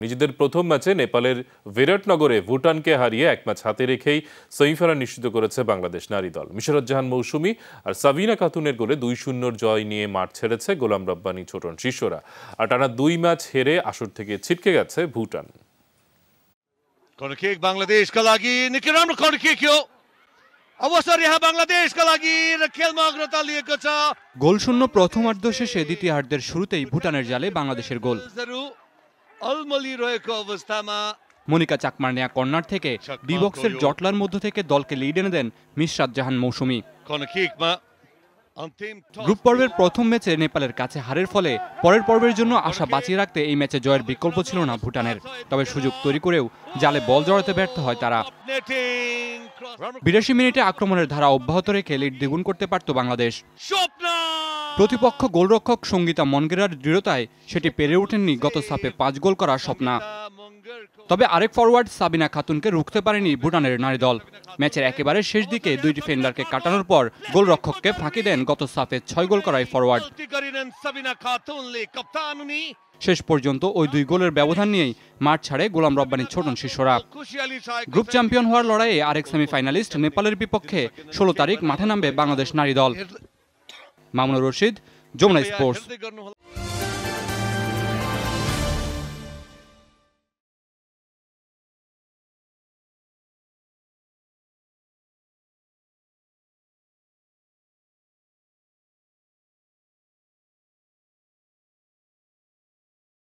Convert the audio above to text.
নিজেদের প্রথম ম্যাচে নেপালের বিরাটনগরে ভুটানকে হারিয়ে এক ম্যাচ হাতে রেখেই সেমিফাইনাল নিশ্চিত করেছে বাংলাদেশ নারী দল। মিশরত জাহান মৌসুমী আর সাবিনা খাতুনের গোলে 2-0 জয় নিয়ে মাঠ ছেড়েছে গোলাম রব্বানী ছোটন শিষ্যরা। আর টানা 2 ম্যাচ হেরে আসর থেকে ছিটকে গেছে ভুটান। बांग्लादेश का लागि निकै राम्रो कर्नर किक हो। अवसर यहाँ बांग्लादेश का लागि र खेलमा अग्रता लिएको छ। গোলশূন্য প্রথমার্ধ শেষে দ্বিতীয়ার্ধের শুরুতেই ভুটানের জালে বাংলাদেশের গোল। अलमलिरहेको अवस्थामा মনিকা চাকমার নেয়া কর্নার থেকে ডি বক্সের জটলার মধ্য থেকে দলকে লিড এনে দেন মিশরাত জাহান মৌসুমী। कर्नर किकमा গ্রুপ পর্বের প্রথম ম্যাচে নেপালের কাছে হারের ফলে পরের পর্বের জন্য আশা বাঁচিয়ে রাখতে এই ম্যাচে জয়ের বিকল্প ছিল না ভুটানের। তবে সুযোগ তৈরি করেও জালে বল জড়াতে ব্যর্থ হয় তারা। 82 মিনিটে আক্রমণের ধারা অব্যাহত রেখে লিড দ্বিগুণ করতে পারত বাংলাদেশ। প্রতিপক্ষ গোলরক্ষক সঙ্গীতা মনগেরার দৃঢ়তায় সেটি পেরে ওঠেননি গত সাফে 5 গোল করা স্বপ্না। তবে আরেক ফরওয়ার্ড সাবিনা খাতুনকে রুখতে পারেনি ভুটানের নারী দল। ম্যাচের একেবারে শেষ দিকে 2 ডিফেন্ডারকে কাটানোর পর গোলরক্ষককে ফাঁকি দেন গত সাফে 6 গোল করা ফরওয়ার্ড। শেষ পর্যন্ত ওই 2 গোলের ব্যবধান নিয়েই মাঠ ছাড়ে গোলাম রব্বানী ছোটন শিষ্যরা। গ্রুপ চ্যাম্পিয়ন হওয়ার লড়াইয়ে আরেক সেমিফাইনালিস্ট নেপালের বিপক্ষে 16 তারিখ মাঠে নামবে বাংলাদেশ নারী দল। মামুনুর রশিদ, যমুনা স্পোর্টস।